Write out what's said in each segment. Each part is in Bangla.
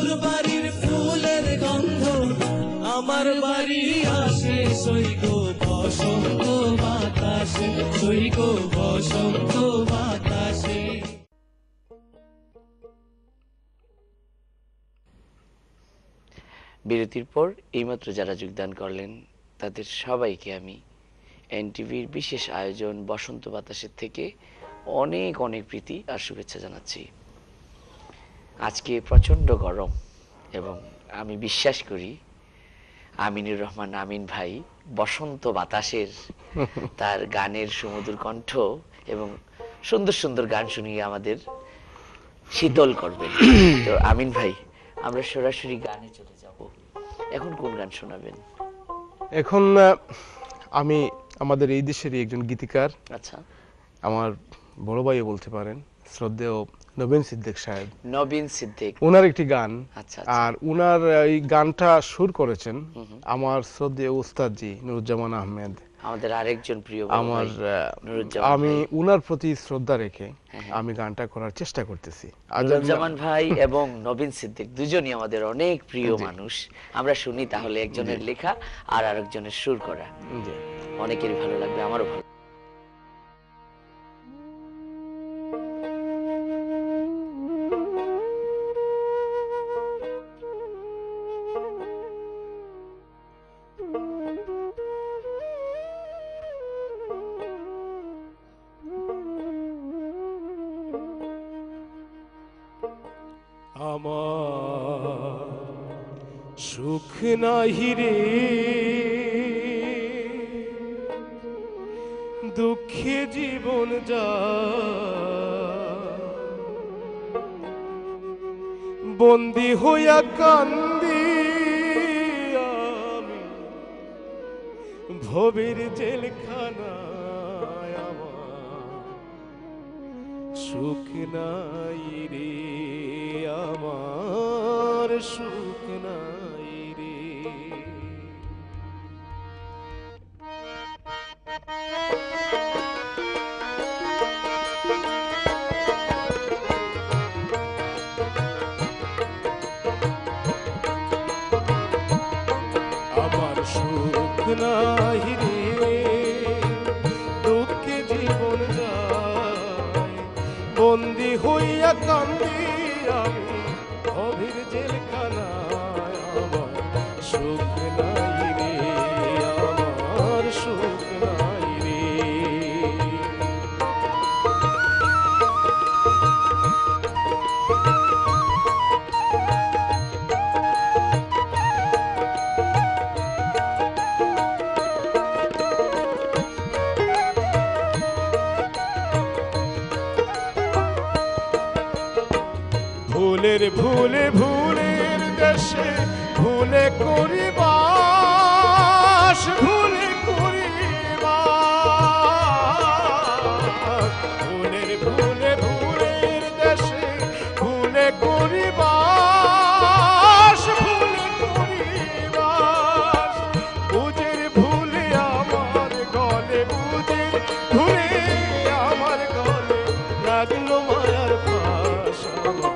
তোর বাড়ির ফুলের গন্ধ আমার বাড়ি আসে সৈগ বসন্ত বাতাসে, সৈগ বসন্ত বাতাসে। বিরতির পর এইমাত্র যারা যোগদান করলেন তাদের সবাইকে আমি এনটিভির বিশেষ আয়োজন বসন্ত বাতাসের থেকে অনেক অনেক প্রীতি আর শুভেচ্ছা জানাচ্ছি। আজকে প্রচণ্ড গরম এবং আমি বিশ্বাস করি আমিনুর রহমান আমিন ভাই বসন্ত বাতাসের তার গানের সুমধুর কণ্ঠ এবং সুন্দর সুন্দর গান শুনিয়ে আমাদের শীতল করবেন। তো আমিন ভাই, আমরা সরাসরি গানে চলে যাব। এখন কোন গান শোনাবেন? এখন আমি আমাদের এই দেশেরই একজন গীতিকার, আচ্ছা, আমার বড় ভাইও বলতে পারেন, শ্রদ্ধেয় নবীন সিদ্দিক সাহেব, নবীন সিদ্দিক, ওনার একটি গান। আচ্ছা, আর ওনার এই গানটা সুর করেছেন আমার শ্রদ্ধেয় উস্তাদজি নুরুজ্জামান আহমেদ, আমাদের আরেকজন প্রিয় আমার আমি উনার প্রতি শ্রদ্ধা রেখে আমি গানটা করার চেষ্টা করতেছি। নুরুজ্জামান ভাই এবং নবীন সিদ্দিক দুজনই আমাদের অনেক প্রিয় মানুষ। আমরা শুনি তাহলে একজনের লেখা আর আরেকজনের সুর করা, অনেকেরই ভালো লাগবে, আমারও ভালো। আমার সুখ নাহি রে দুঃখে জীবন যা বন্দী হইয়া কান্দি আমি ভবের জেলখানায়, আমার সুখ নাই রে, আমার সুখ নাই রে। আমার সুখ নাই রে দুঃখে জীবন যায় বন্দী হইয়া কান্দি আমি ভবের জেলখানায়, আমার সুখ নাই রে, আমার সুখ নাই রে। ভুলের ভুলে ভুলের দেশে ভুলে করি বাস, ভুলে করি বাস, ভুলের ভুলে ভুলের দেশে ভুলে করি বাস, ভুলে করি বাস। বুঝের ভুলে আমার গলে, বুঝের ভুলে আমার গলে লাগলো মায়ার ফাঁস, আমার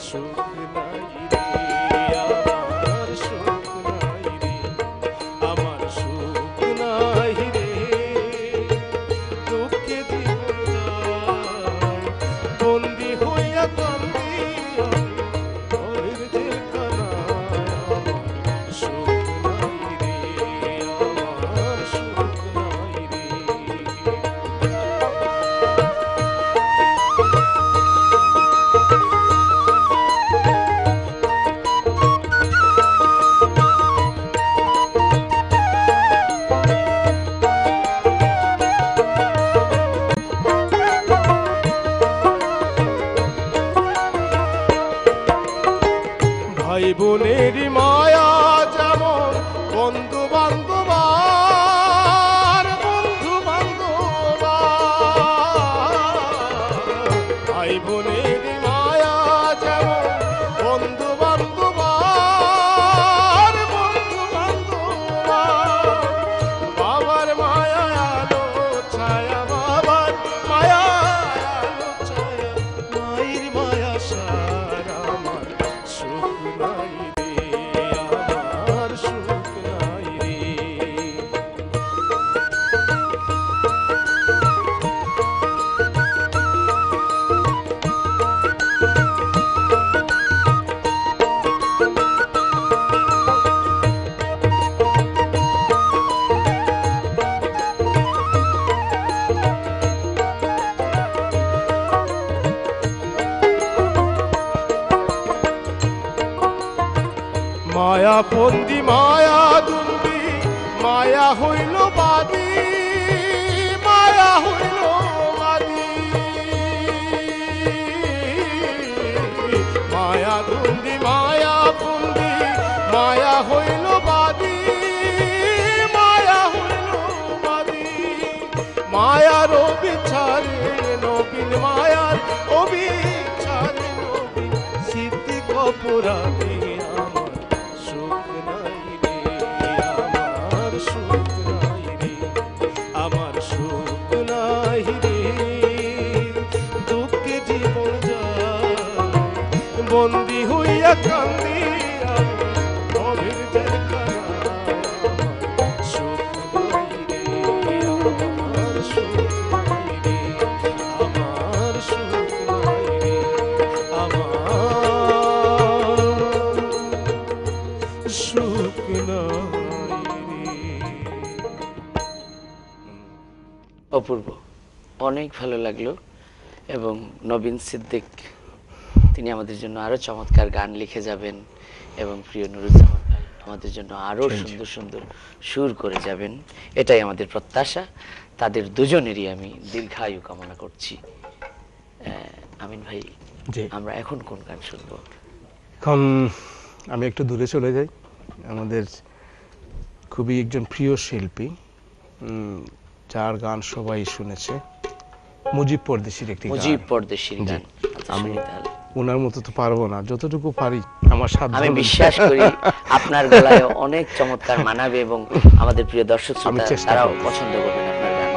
সুখ নাই রে, আমার সুখ নাই রে, আমার সুখ নাই রে দুঃখে জীবন যায় বন্দী হইয়া কান্দি আমি ভবের জেলখানায়, আমার সুখ নাই রে, আমার সুখ নাই রে। ভাই বোনের মায়া যেমন বন্ধু বান্ধব, বন্ধু বান্ধব, ভাই বোনের মায়া যেমন বন্ধু বান্ধব, বন্ধু বান্ধব, বাবার মায়া আলো ছায়া, বাবার মায়া আলো ছায়া, মায়ের মায়া সার, আমার সুখ সুখ নাই রে, আমার সুখ নাই রে। মায়া বন্দি মায়া দুন্দি মায়া হইল বাদী, মায়া হইল বাদী। মায়া দুন্দি মায়া বন্দি মায়া হইল বাদী, মায়া হইল বাদী। মায়ার অবিচারে নবীন, মায়ার অবিচারে নবীন, স্মৃতি অপরাধী। আমার সুখ নাই রে, আমার সুখ নাই রে, আমার সুখ নাই রে। দুঃখে জীবন যায় বন্দি হইয়া কান্দি আমি নবীর জেলখানায়। আমার সুখ নাই রে, আমার সুখ নাই রে, আমার সুখ নাই রে, আমার সুখ নাই রে। অপূর্ব, অনেক ভালো লাগলো। এবং নবীন সিদ্দিক তিনি আমাদের জন্য আরো চমৎকার গান লিখে যাবেন এবং প্রিয় নুরুজ্জামান আমাদের জন্য আরো সুন্দর সুন্দর সুর করে যাবেন, এটাই আমাদের প্রত্যাশা। তাদের দুজনেরই আমি দীর্ঘায়ু কামনা করছি। আমিন ভাই, আমরা এখন কোন গান শুনবো? এখন আমি একটু দূরে চলে যাই। আমাদের খুবই একজন প্রিয় শিল্পী, যার গান সবাই শুনেছে, মুজিব পরদেশির একটি গান। মুজিব পরদেশির গান। আচ্ছা, আমি শুনি তাহলে। ওনার মতো তো পারবো না, যতটুকু পারি আমার সাধ্য আমি অনুযায়ী। বিশ্বাস করি আপনার গলায় অনেক চমৎকার মানাবে এবং আমাদের প্রিয় দর্শক আমি শ্রোতা চেষ্টা তারাও করব। পছন্দ করবেন আপনার গান।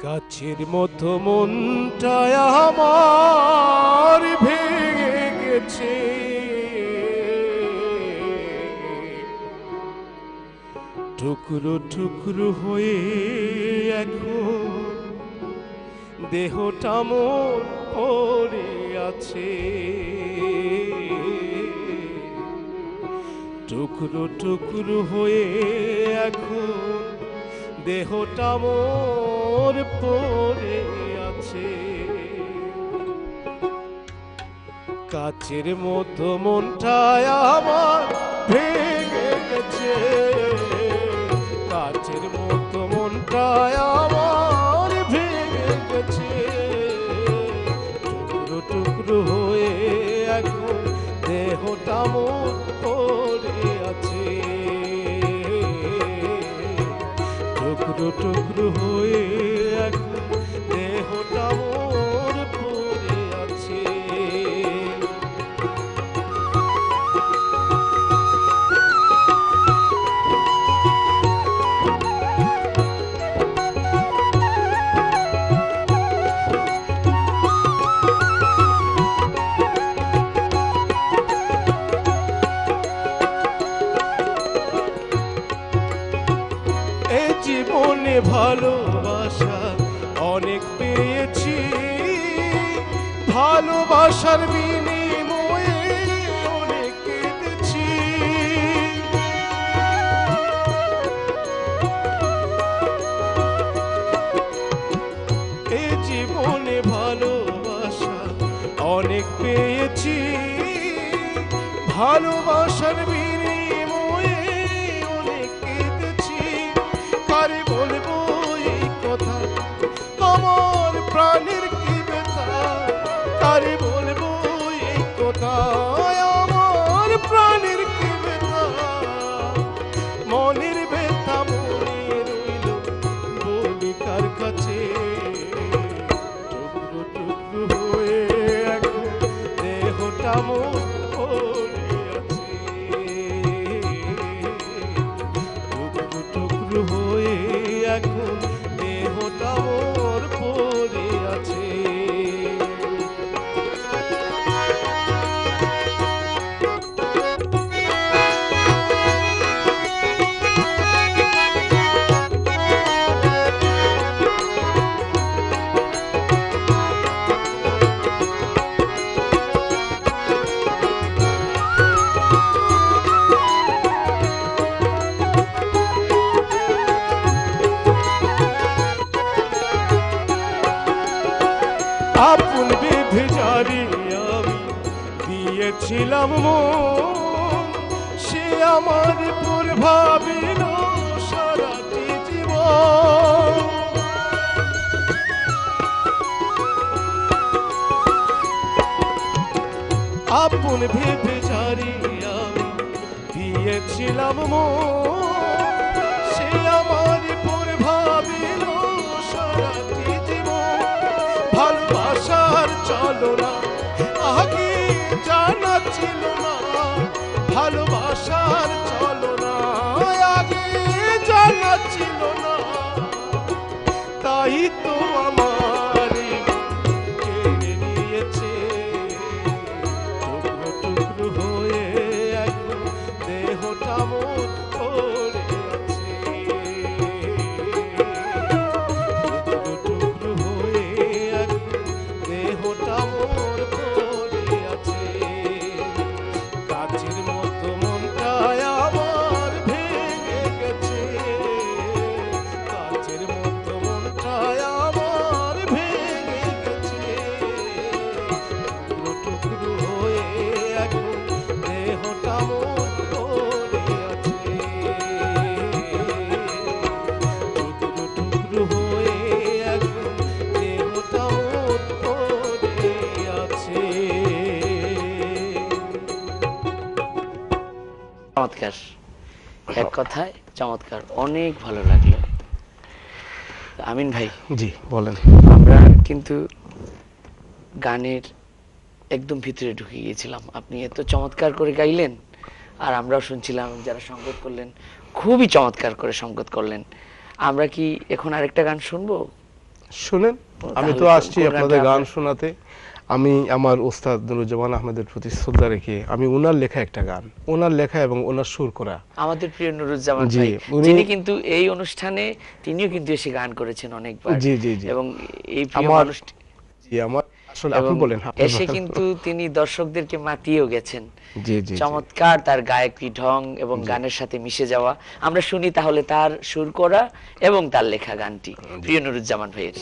গাছের মতো মনটায় আমার ভেঙে গেছে, টুকরো টুকরো হয়ে এখন দেহটা মন পড়ে আছে। টুকরো টুকরো হয়ে এখন দেহটা মোর পড়ে আছে। কাচের মতো মনটায় আমার ভেঙে গেছে, কাচের মতো মনটায় আমার ভেঙে গেছে। টুকরো টুকরো হয়ে এখন দেহটা মোর পড়ে আছে। টুকরো টুকরো হয়ে এখন দেহটা মোর পড়ে আছে। এই জীবনে ভালোবাসা অনেক পেয়েছি, ভালোবাসার বিনিময়ে অনেক কেঁদেছি। এই জীবনে ভালোবাসা অনেক পেয়েছি, ভালোবাসার বিনিময়ে অনেক কেঁদেছি। কারে বলবো এই কথা, আমার প্রাণের কি ব্যথা, কারে বলবো এই কথা, আমার প্রাণের কি ব্যথা। মনের ব্যথা মনে রইল বলি কার কাছে। টুকরো টুকরো হয়ে এখন মন পড়ে আছে, টুকরো টুকরো হয়ে এখন দেহটা মোর পড়ে আছে। আপন বেঁধে যারে আমি দিয়েছিলাম মন, সে আমার পর ভাবিল সারাটি জীবন। আপন ভেবে যারে আমি দিয়েছিলাম মন, সে আমার পর ভাবিল সারাটি জীবন। ভালোবাসার চলনা আগে জানা ছিল না, ভালোবাসার চলনা আগে জানা ছিল না, তাই তো আমার কেড়ে নিয়েছে। টুকরো টুকরো হয়ে এখন দেহটা মোর পড়ে আছে, টুকরো টুকরো হয়ে এখন দেহটা মোর পড়ে আছে। কাচের মতো মনটায় আমার ভেঙে গেছে, কাচের মতো মনটায় আমার ভেঙে গেছে। টুকরো টুকরো হয়ে এখন দেহটা মোর পড়ে আছে, টুকরো টুকরো হয়ে এখন দেহটা মোর পড়ে আছে। চমৎকার, এক কথায় চমৎকার, অনেক ভালো লাগলো। আমিন ভাই, জি বলেন। আমরা কিন্তু গানের একদম ভিতরে ঢুকে গিয়েছিলাম, আপনি এত চমৎকার করে গাইলেন আর আমরাও শুনছিলাম, যারা সঙ্গত করলেন খুবই চমৎকার করে সঙ্গত করলেন। আমরা কি এখন আরেকটা গান শুনবো? শুনেন, আমি তো তাহলে আসছি কোন আপনাদের গানটা গান আপনার- শোনাতে। আমি আমার ওস্তাদ নুরুজ্জামান আহমেদের প্রতি শ্রদ্ধা রেখে আমি ওনার লেখা একটা গান, ওনার লেখা এবং ওনার সুর করা। আমাদের প্রিয় নুরুজ্জামান জি, ভাই, উনি- যিনি কিন্তু এই অনুষ্ঠানে তিনিও কিন্তু এসে গান করেছেন অনেকবার। জি, জি, জি। এবং এই প্রিয় আমার- মানুষটি জি, আমার আসলে এবং আপনি বলেন। আপনি এসে বলেন। কিন্তু তিনি দর্শকদেরকে মাতিয়েও গেছেন। জি, জি, জি। চমৎকার তার গায়কী ঢং এবং গানের সাথে মিশে যাওয়া। আমরা শুনি তাহলে তার সুর করা এবং তার লেখা গানটি, প্রিয় নুরুজ্জামান ভাইয়ের।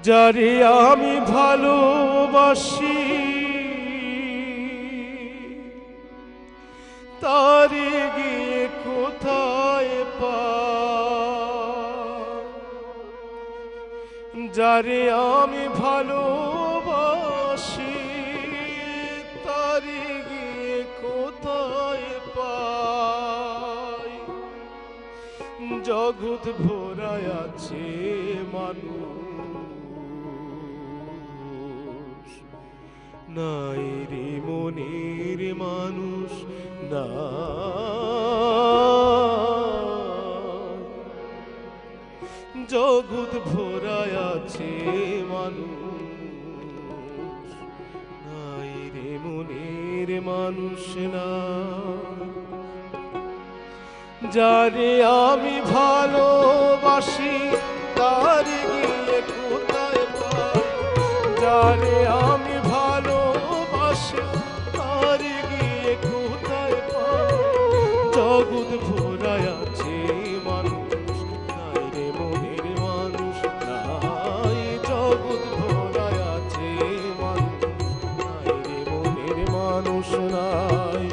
যারে আমি ভালোবাসি তারে গিয়ে কোথায় পাই, যারে আমি ভালোবাসি তারে গিয়ে কোথায় পাই। জগৎ ভরায় আছে মানুষ, নাই রে মনের মানুষ না। জগৎ ভরায় আছে মানুষ, নাই রে মনের মানুষ না। যারে আমি ভালোবাসি তারে গিয়ে কোথায় পাই, যারে আমি ভালোবাসি তারে গিয়ে কোথায় পাই। জগৎ ভরায় আছে মানুষ, নাই রে মনের মানুষ নাই। জগৎ ভরায় আছে মানুষ, নাই রে মনের মানুষ মানুষ নাই।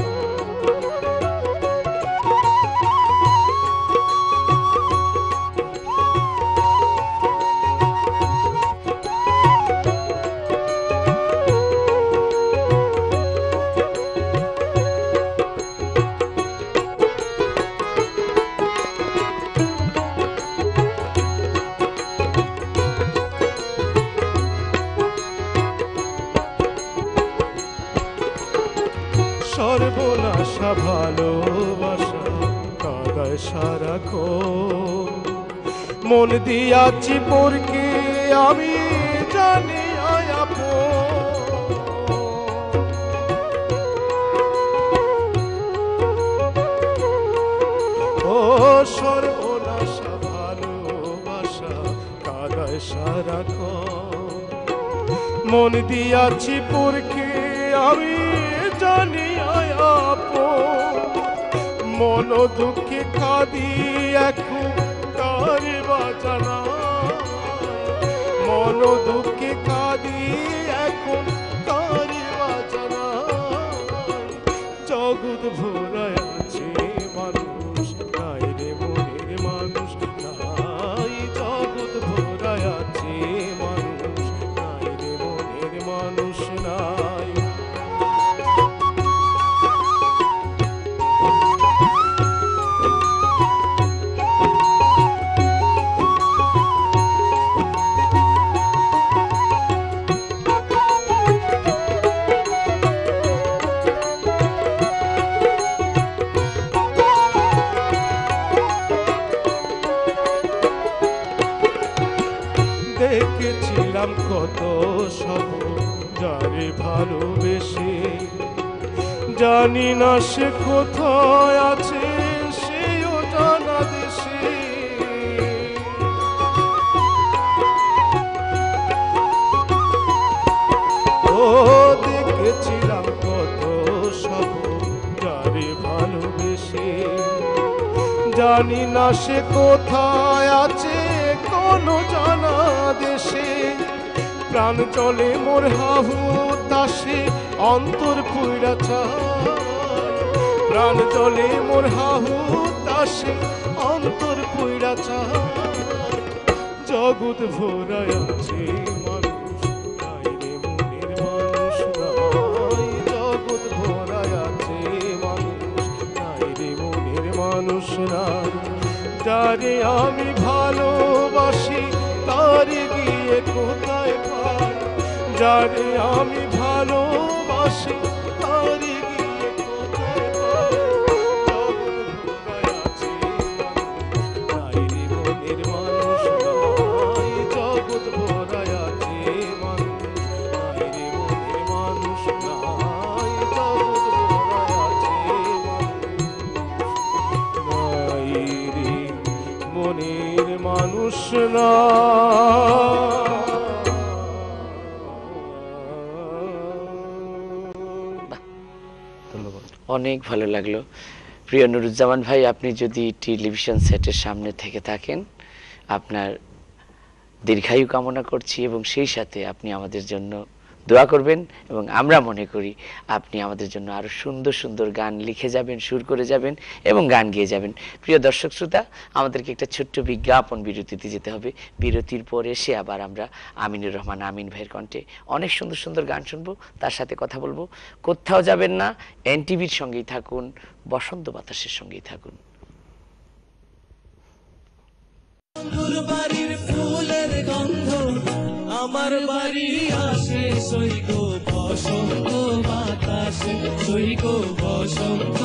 সর্বনাশা ভালোবাসা কাদায় সারাক্ষণ, মন দিয়াছি পরকে আমি জানি ও সর্বনাশা ভালোবাসা কাদায় সারাক্ষণ, মন দিয়াছি পরকে আমি জানি মন দুঃখে কাঁদি এখন কার বাজানা, মন দুঃখে কাঁদি এখন কার বাজানা, জগৎ ভরায় আছে মানুষ নাই রে মনের মানুষ নাই, জগৎ ভরায় আছে মানুষ নাই রে মনের মানুষ নাই। দেখেছিলাম কত সব যারে ভালোবেসে, জানি না সে কোথায় আছে সেও জানা দেশে, ও দেখেছিলাম কত সব যারে ভালোবেসে, জানি না সে কোথায় আছে কোন জানা দেশে, প্রাণ চলে মোর হাহু দাসে অন্তর পুইরা চায়, প্রাণ চলে মোর হাহু দাসে অন্তর পুইরা চায়, জগৎ ভরায় আছে মানুষ নাই রে মনের মানুষ নাই, জগৎ ভরায় আছে মানুষ নাই রে মনের মানুষ নাই, যারে আমি ভালোবাসি তার গিয়ে কোথায় পাই, যারে আমি ভালোবাসি তার গিয়ে কোথায় পাই, জগৎ ভরায় আছে মানুষ নাই রে মনের মানুষ নাই, জগৎ ভরায় আছে মানুষ নাই রে মনের মানুষ নাই, জগৎ ভরায় আছে নাই রে মনের মানুষ না। ধন্যবাদ। অনেক ভালো লাগলো। প্রিয় নুরুজ্জামান ভাই, আপনি যদি টেলিভিশন সেটের সামনে থেকে থাকেন, আপনার দীর্ঘায়ু কামনা করছি এবং সেই সাথে আপনি আমাদের জন্য দোয়া করবেন এবং আমরা মনে করি আপনি আমাদের জন্য আরো সুন্দর সুন্দর গান লিখে যাবেন, সুর করে যাবেন এবং গান গেয়ে যাবেন। প্রিয় দর্শক শ্রোতা, আমাদেরকে একটা ছোট্ট বিজ্ঞাপন বিরতিতে যেতে হবে। বিরতির পরে এসে আবার আমরা আমিনুর রহমান আমিন ভাইয়ের কণ্ঠে অনেক সুন্দর সুন্দর গান শুনবো, তার সাথে কথা বলবো। কোথাও যাবেন না, এনটিভির সঙ্গেই থাকুন, বসন্ত বাতাসের সঙ্গেই থাকুন। বাড়ির ফুলের গন্ধ আমার বাড়ি আসে, সৈকো বসন্ত বাতাসে, সৈকো বসন্ত